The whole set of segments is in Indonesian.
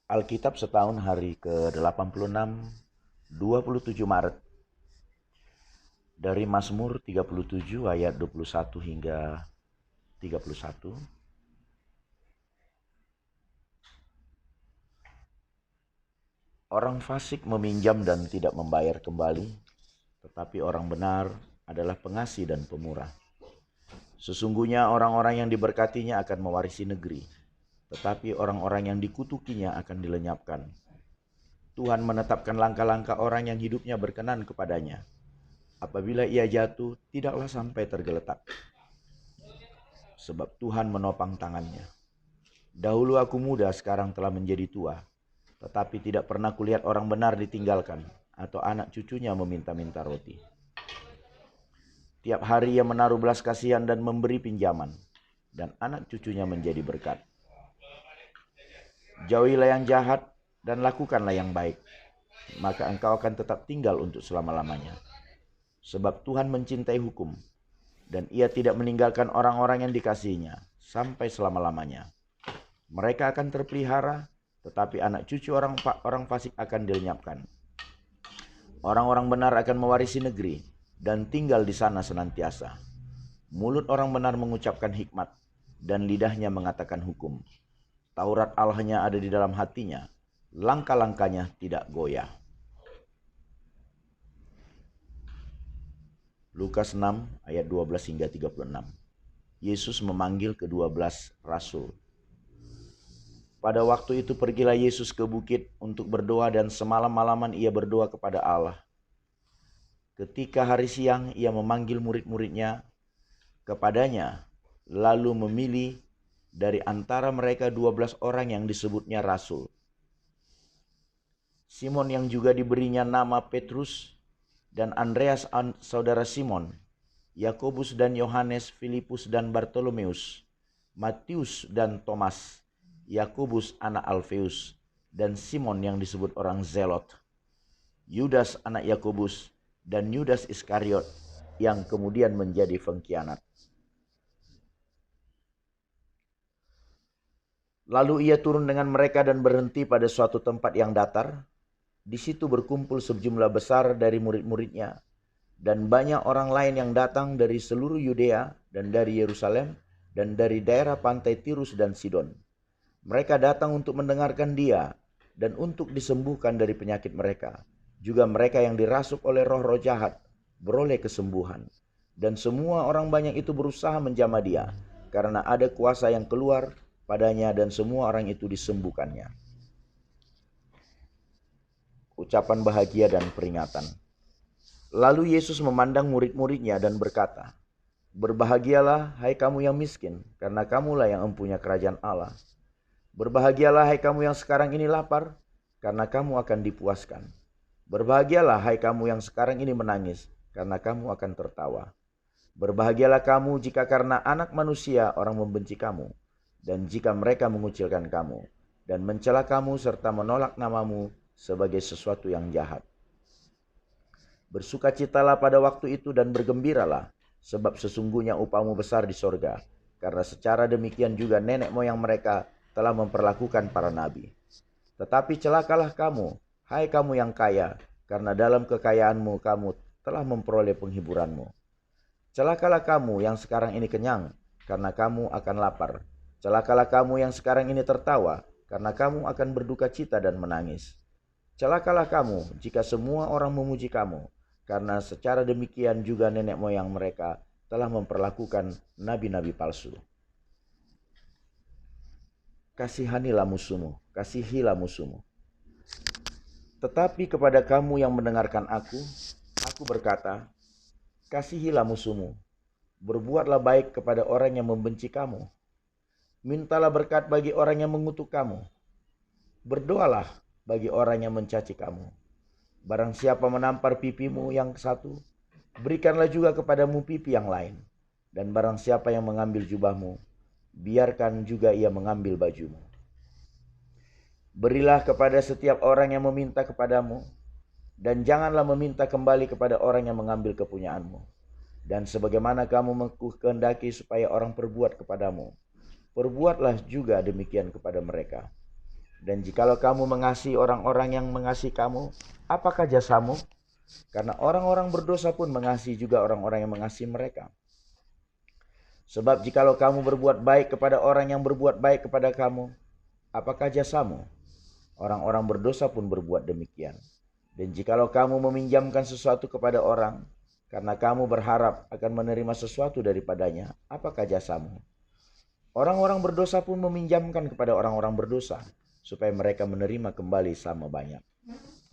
Alkitab setahun hari ke-86, 27 Maret. Dari Mazmur 37 ayat 21 hingga 31. Orang fasik meminjam dan tidak membayar kembali, tetapi orang benar adalah pengasih dan pemurah. Sesungguhnya orang-orang yang diberkatinya akan mewarisi negeri, tetapi orang-orang yang dikutukinya akan dilenyapkan. Tuhan menetapkan langkah-langkah orang yang hidupnya berkenan kepadanya. Apabila ia jatuh, tidaklah sampai tergeletak, sebab Tuhan menopang tangannya. Dahulu aku muda, sekarang telah menjadi tua, tetapi tidak pernah kulihat orang benar ditinggalkan, atau anak cucunya meminta-minta roti. Tiap hari ia menaruh belas kasihan dan memberi pinjaman, dan anak cucunya menjadi berkat. Jauhilah yang jahat dan lakukanlah yang baik, maka engkau akan tetap tinggal untuk selama-lamanya. Sebab Tuhan mencintai hukum, dan ia tidak meninggalkan orang-orang yang dikasihinya sampai selama-lamanya. Mereka akan terpelihara, tetapi anak cucu orang fasik akan dilenyapkan. Orang-orang benar akan mewarisi negeri dan tinggal di sana senantiasa. Mulut orang benar mengucapkan hikmat, dan lidahnya mengatakan hukum. Taurat Allahnya ada di dalam hatinya, langkah-langkahnya tidak goyah. Lukas 6 ayat 12 hingga 36. Yesus memanggil ke-12 rasul. Pada waktu itu pergilah Yesus ke bukit untuk berdoa, dan semalam-malaman ia berdoa kepada Allah. Ketika hari siang ia memanggil murid-muridnya kepadanya, lalu memilih dari antara mereka 12 orang yang disebutnya rasul. Simon yang juga diberinya nama Petrus, dan Andreas saudara Simon, Yakobus dan Yohanes, Filipus dan Bartolomeus, Matius dan Thomas, Yakobus anak Alfeus, dan Simon yang disebut orang Zelot, Yudas anak Yakobus, dan Yudas Iskariot yang kemudian menjadi pengkhianat. Lalu ia turun dengan mereka dan berhenti pada suatu tempat yang datar. Di situ berkumpul sejumlah besar dari murid-muridnya, dan banyak orang lain yang datang dari seluruh Yudea dan dari Yerusalem dan dari daerah pantai Tirus dan Sidon. Mereka datang untuk mendengarkan dia dan untuk disembuhkan dari penyakit mereka. Juga mereka yang dirasuk oleh roh-roh jahat beroleh kesembuhan. Dan semua orang banyak itu berusaha menjamah dia, karena ada kuasa yang keluar padanya, dan semua orang itu disembuhkannya. Ucapan bahagia dan peringatan. Lalu Yesus memandang murid-muridnya dan berkata, "Berbahagialah hai kamu yang miskin, karena kamulah yang mempunyai kerajaan Allah. Berbahagialah hai kamu yang sekarang ini lapar, karena kamu akan dipuaskan. Berbahagialah hai kamu yang sekarang ini menangis, karena kamu akan tertawa. Berbahagialah kamu jika karena Anak Manusia orang membenci kamu, dan jika mereka mengucilkan kamu, dan mencela kamu serta menolak namamu sebagai sesuatu yang jahat. Bersukacitalah pada waktu itu dan bergembiralah, sebab sesungguhnya upahmu besar di sorga, karena secara demikian juga nenek moyang mereka telah memperlakukan para nabi. Tetapi celakalah kamu, hai kamu yang kaya, karena dalam kekayaanmu kamu telah memperoleh penghiburanmu. Celakalah kamu yang sekarang ini kenyang, karena kamu akan lapar. Celakalah kamu yang sekarang ini tertawa, karena kamu akan berduka cita dan menangis. Celakalah kamu jika semua orang memuji kamu, karena secara demikian juga nenek moyang mereka telah memperlakukan nabi-nabi palsu. Kasihanilah musuhmu, kasihilah musuhmu. Tetapi kepada kamu yang mendengarkan aku berkata, kasihilah musuhmu, berbuatlah baik kepada orang yang membenci kamu, mintalah berkat bagi orang yang mengutuk kamu, berdoalah bagi orang yang mencaci kamu. Barang siapa menampar pipimu yang satu, berikanlah juga kepadamu pipi yang lain. Dan barang siapa yang mengambil jubahmu, biarkan juga ia mengambil bajumu. Berilah kepada setiap orang yang meminta kepadamu, dan janganlah meminta kembali kepada orang yang mengambil kepunyaanmu. Dan sebagaimana kamu kehendaki supaya orang perbuat kepadamu, perbuatlah juga demikian kepada mereka. Dan jikalau kamu mengasihi orang-orang yang mengasihi kamu, apakah jasamu? Karena orang-orang berdosa pun mengasihi juga orang-orang yang mengasihi mereka. Sebab jikalau kamu berbuat baik kepada orang yang berbuat baik kepada kamu, apakah jasamu? Orang-orang berdosa pun berbuat demikian. Dan jikalau kamu meminjamkan sesuatu kepada orang, karena kamu berharap akan menerima sesuatu daripadanya, apakah jasamu? Orang-orang berdosa pun meminjamkan kepada orang-orang berdosa, supaya mereka menerima kembali sama banyak.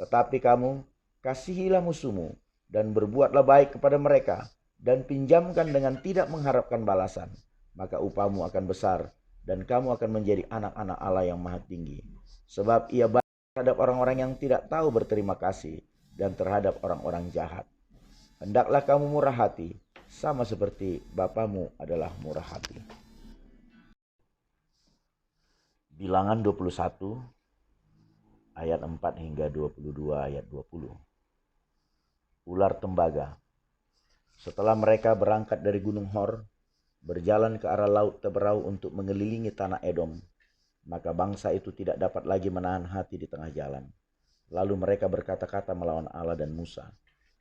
Tetapi kamu, kasihilah musuhmu, dan berbuatlah baik kepada mereka, dan pinjamkan dengan tidak mengharapkan balasan. Maka upahmu akan besar, dan kamu akan menjadi anak-anak Allah yang maha tinggi. Sebab ia baik terhadap orang-orang yang tidak tahu berterima kasih, dan terhadap orang-orang jahat. Hendaklah kamu murah hati, sama seperti Bapamu adalah murah hati. Bilangan 21 ayat 4 hingga 22 ayat 20. Ular tembaga. Setelah mereka berangkat dari Gunung Hor, berjalan ke arah Laut Teberau untuk mengelilingi tanah Edom, maka bangsa itu tidak dapat lagi menahan hati di tengah jalan. Lalu mereka berkata-kata melawan Allah dan Musa,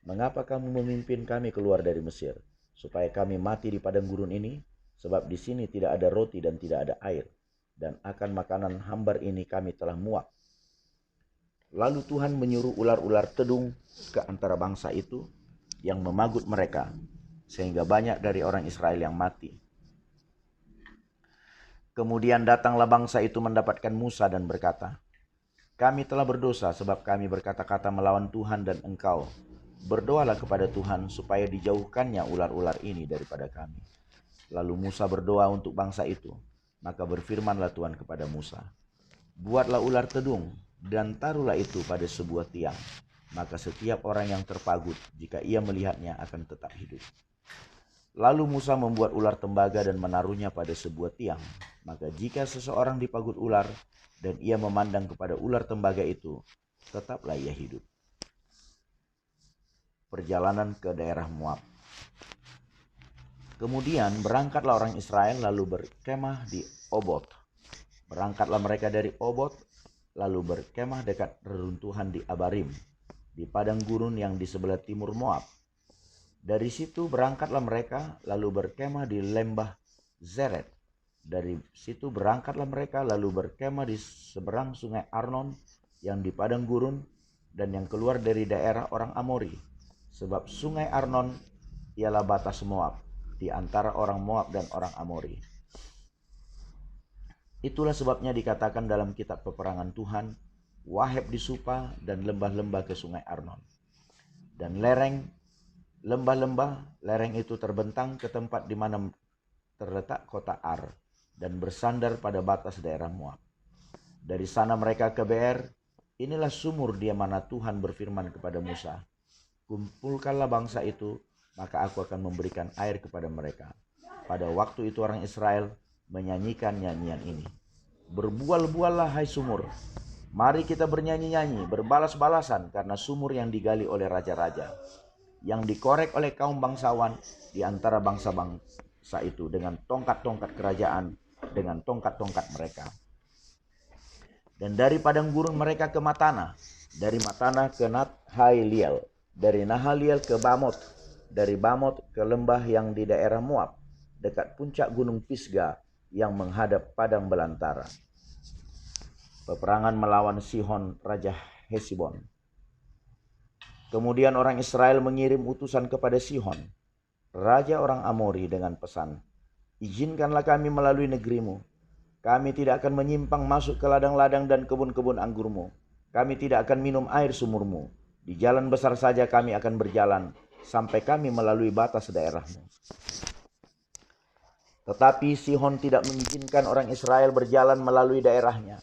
"Mengapa kamu memimpin kami keluar dari Mesir, supaya kami mati di padang gurun ini? Sebab di sini tidak ada roti dan tidak ada air, dan akan makanan hambar ini kami telah muak." Lalu Tuhan menyuruh ular-ular tedung ke antara bangsa itu yang memagut mereka, sehingga banyak dari orang Israel yang mati. Kemudian datanglah bangsa itu mendapatkan Musa dan berkata, "Kami telah berdosa sebab kami berkata-kata melawan Tuhan dan engkau. Berdoalah kepada Tuhan supaya dijauhkannya ular-ular ini daripada kami." Lalu Musa berdoa untuk bangsa itu. Maka berfirmanlah Tuhan kepada Musa, "Buatlah ular tedung dan taruhlah itu pada sebuah tiang. Maka setiap orang yang terpagut, jika ia melihatnya akan tetap hidup." Lalu Musa membuat ular tembaga dan menaruhnya pada sebuah tiang. Maka jika seseorang dipagut ular dan ia memandang kepada ular tembaga itu, tetaplah ia hidup. Perjalanan ke daerah Moab. Kemudian berangkatlah orang Israel lalu berkemah di Obot. Berangkatlah mereka dari Obot lalu berkemah dekat reruntuhan di Abarim, di padang gurun yang di sebelah timur Moab. Dari situ berangkatlah mereka lalu berkemah di lembah Zeret. Dari situ berangkatlah mereka lalu berkemah di seberang sungai Arnon yang di padang gurun dan yang keluar dari daerah orang Amori. Sebab sungai Arnon ialah batas Moab, di antara orang Moab dan orang Amori. Itulah sebabnya dikatakan dalam kitab peperangan Tuhan, Waheb di Supa dan lembah-lembah ke sungai Arnon. Dan lembah-lembah lereng itu terbentang ke tempat di mana terletak kota Ar dan bersandar pada batas daerah Moab. Dari sana mereka ke Beer. Inilah sumur di mana Tuhan berfirman kepada Musa, "Kumpulkanlah bangsa itu, maka aku akan memberikan air kepada mereka." Pada waktu itu orang Israel menyanyikan nyanyian ini, "Berbual-buallah hai sumur, mari kita bernyanyi-nyanyi, berbalas-balasan karena sumur yang digali oleh raja-raja, yang dikorek oleh kaum bangsawan di antara bangsa-bangsa itu dengan tongkat-tongkat kerajaan, dengan tongkat-tongkat mereka. Dan dari padang gurun mereka ke Matana, dari Matana ke Nahaliel, dari Nahaliel ke Bamot, dari Bamot ke lembah yang di daerah Moab, dekat puncak gunung Pisga yang menghadap padang belantara." Peperangan melawan Sihon raja Hesibon. Kemudian orang Israel mengirim utusan kepada Sihon, raja orang Amori, dengan pesan, "Izinkanlah kami melalui negerimu. Kami tidak akan menyimpang masuk ke ladang-ladang dan kebun-kebun anggurmu. Kami tidak akan minum air sumurmu. Di jalan besar saja kami akan berjalan sampai kami melalui batas daerahmu." Tetapi Sihon tidak mengizinkan orang Israel berjalan melalui daerahnya.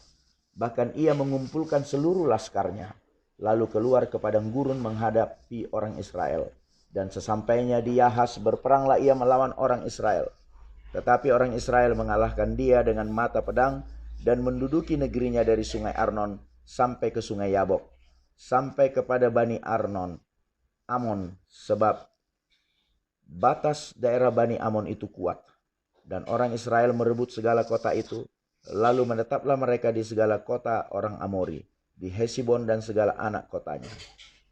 Bahkan ia mengumpulkan seluruh laskarnya, lalu keluar ke padang gurun menghadapi orang Israel. Dan sesampainya di Yahas, berperanglah ia melawan orang Israel. Tetapi orang Israel mengalahkan dia dengan mata pedang dan menduduki negerinya dari sungai Arnon sampai ke sungai Yabok, sampai kepada Bani Amon, sebab batas daerah Bani Amon itu kuat. Dan orang Israel merebut segala kota itu Lalu menetaplah mereka di segala kota orang Amori, di Hesibon dan segala anak kotanya.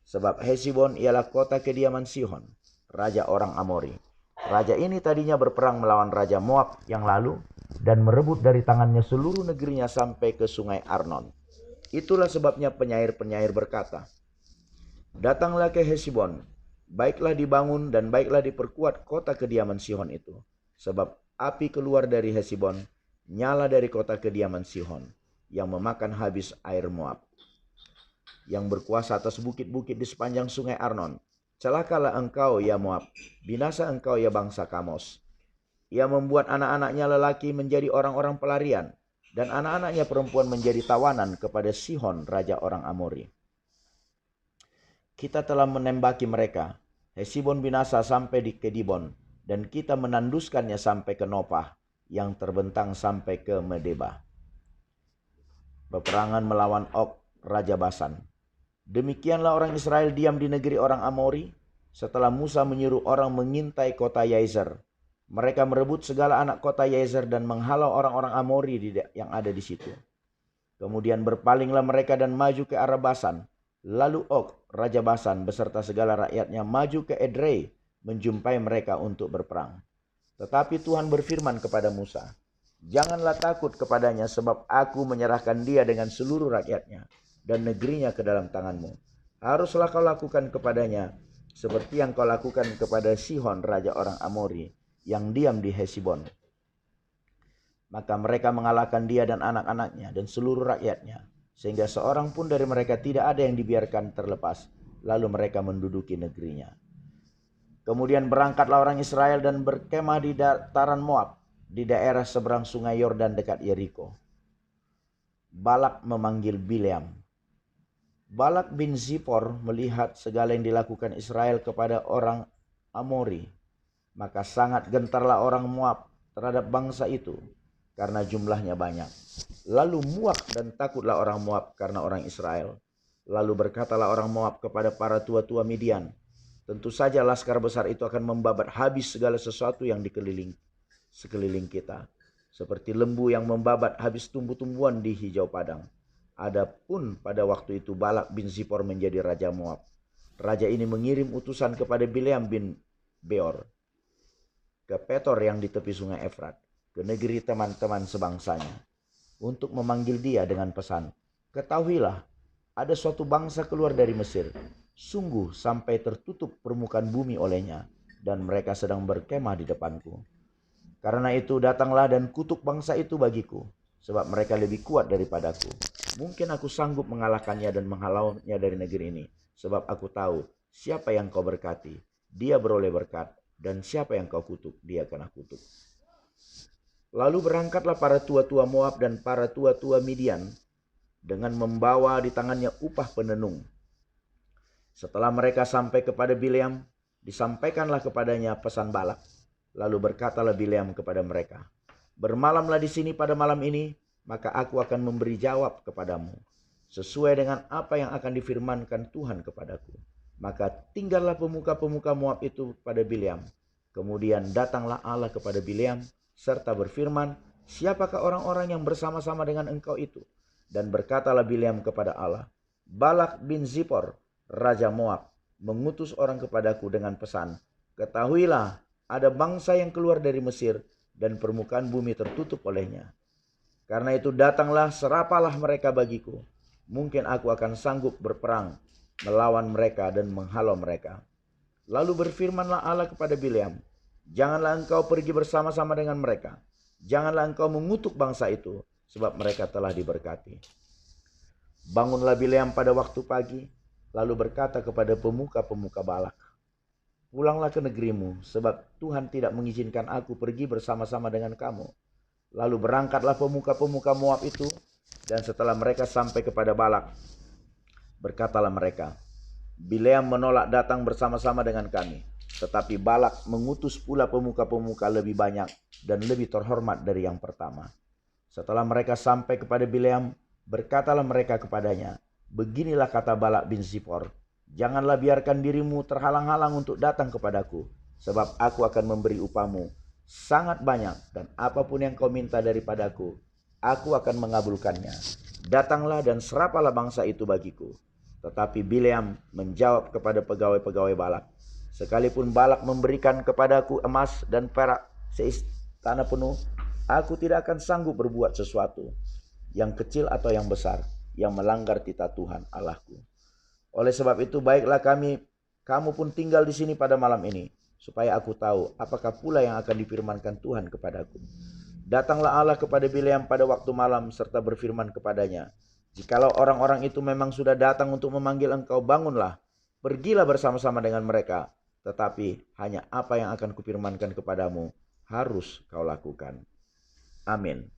Sebab Hesibon ialah kota kediaman Sihon, raja orang Amori. Raja ini tadinya berperang melawan raja Moab yang lalu dan merebut dari tangannya seluruh negerinya sampai ke sungai Arnon. Itulah sebabnya penyair-penyair berkata, "Datanglah ke Hesibon, baiklah dibangun dan baiklah diperkuat kota kediaman Sihon itu. Sebab api keluar dari Hesibon, nyala dari kota kediaman Sihon, yang memakan habis air Moab, yang berkuasa atas bukit-bukit di sepanjang sungai Arnon. Celakalah engkau, ya Moab, binasa engkau, ya bangsa Kamos. Ia membuat anak-anaknya lelaki menjadi orang-orang pelarian, dan anak-anaknya perempuan menjadi tawanan kepada Sihon, raja orang Amori. Kita telah menembaki mereka. Hesibon binasa sampai di Kedibon, dan kita menanduskannya sampai ke Nopah, yang terbentang sampai ke Medeba." Peperangan melawan Og, raja Basan. Demikianlah orang Israel diam di negeri orang Amori, setelah Musa menyuruh orang mengintai kota Yazer. Mereka merebut segala anak kota Yazer dan menghalau orang-orang Amori yang ada di situ. Kemudian berpalinglah mereka dan maju ke arah Basan. Lalu Og, raja Basan, beserta segala rakyatnya maju ke Edrei, menjumpai mereka untuk berperang. Tetapi Tuhan berfirman kepada Musa, "Janganlah takut kepadanya, sebab aku menyerahkan dia dengan seluruh rakyatnya dan negerinya ke dalam tanganmu. Haruslah kau lakukan kepadanya seperti yang kau lakukan kepada Sihon, raja orang Amori, yang diam di Hesibon." Maka mereka mengalahkan dia dan anak-anaknya dan seluruh rakyatnya, sehingga seorang pun dari mereka tidak ada yang dibiarkan terlepas. Lalu mereka menduduki negerinya. Kemudian berangkatlah orang Israel dan berkemah di dataran Moab, di daerah seberang sungai Yordan dekat Yeriko. Balak memanggil Bileam. Balak bin Zippor melihat segala yang dilakukan Israel kepada orang Amori, maka sangat gentarlah orang Moab terhadap bangsa itu, karena jumlahnya banyak. Lalu muak dan takutlah orang Moab karena orang Israel. Lalu berkatalah orang Moab kepada para tua-tua Midian, "Tentu saja laskar besar itu akan membabat habis segala sesuatu yang sekeliling kita, seperti lembu yang membabat habis tumbuh-tumbuhan di hijau padang." Adapun pada waktu itu Balak bin Zippor menjadi raja Moab. Raja ini mengirim utusan kepada Bileam bin Beor ke Petor yang di tepi sungai Efrat, ke negeri teman-teman sebangsanya, untuk memanggil dia dengan pesan, "Ketahuilah, ada suatu bangsa keluar dari Mesir, sungguh sampai tertutup permukaan bumi olehnya, dan mereka sedang berkemah di depanku. Karena itu datanglah dan kutuk bangsa itu bagiku, sebab mereka lebih kuat daripadaku. Mungkin aku sanggup mengalahkannya dan menghalaunya dari negeri ini, sebab aku tahu siapa yang kau berkati, dia beroleh berkat, dan siapa yang kau kutuk, dia kena kutuk." Lalu berangkatlah para tua-tua Moab dan para tua-tua Midian dengan membawa di tangannya upah penenung. Setelah mereka sampai kepada Bileam, disampaikanlah kepadanya pesan Balak. Lalu berkatalah Bileam kepada mereka, "Bermalamlah di sini pada malam ini, maka aku akan memberi jawab kepadamu, sesuai dengan apa yang akan difirmankan Tuhan kepadaku." Maka tinggallah pemuka-pemuka Moab itu pada Bileam. Kemudian datanglah Allah kepada Bileam, serta berfirman, "Siapakah orang-orang yang bersama-sama dengan engkau itu?" Dan berkatalah Bileam kepada Allah, "Balak bin Zippor, raja Moab, mengutus orang kepadaku dengan pesan, 'Ketahuilah, ada bangsa yang keluar dari Mesir, dan permukaan bumi tertutup olehnya. Karena itu datanglah, serapalah mereka bagiku. Mungkin aku akan sanggup berperang melawan mereka dan menghalau mereka.' Lalu berfirmanlah Allah kepada Bileam, 'Janganlah engkau pergi bersama-sama dengan mereka. Janganlah engkau mengutuk bangsa itu, sebab mereka telah diberkati.' Bangunlah Bileam pada waktu pagi, lalu berkata kepada pemuka-pemuka Balak, 'Pulanglah ke negerimu, sebab Tuhan tidak mengizinkan aku pergi bersama-sama dengan kamu.' Lalu berangkatlah pemuka-pemuka Moab itu, dan setelah mereka sampai kepada Balak, berkatalah mereka, 'Bileam menolak datang bersama-sama dengan kami.' Tetapi Balak mengutus pula pemuka-pemuka lebih banyak dan lebih terhormat dari yang pertama. Setelah mereka sampai kepada Bileam, berkatalah mereka kepadanya, 'Beginilah kata Balak bin Zippor, janganlah biarkan dirimu terhalang-halang untuk datang kepadaku, sebab aku akan memberi upahmu sangat banyak, dan apapun yang kau minta daripadaku, aku akan mengabulkannya. Datanglah dan serapalah bangsa itu bagiku. Tetapi Bileam menjawab kepada pegawai-pegawai Balak, sekalipun Balak memberikan kepadaku emas dan perak seistana penuh, aku tidak akan sanggup berbuat sesuatu, yang kecil atau yang besar, yang melanggar titah Tuhan Allahku. Oleh sebab itu baiklah kamu pun tinggal di sini pada malam ini, supaya aku tahu apakah pula yang akan difirmankan Tuhan kepadaku. Datanglah Allah kepada Bileam pada waktu malam serta berfirman kepadanya, jikalau orang-orang itu memang sudah datang untuk memanggil engkau, bangunlah, pergilah bersama-sama dengan mereka. Tetapi hanya apa yang akan kupirmankan kepadamu harus kau lakukan. Amin.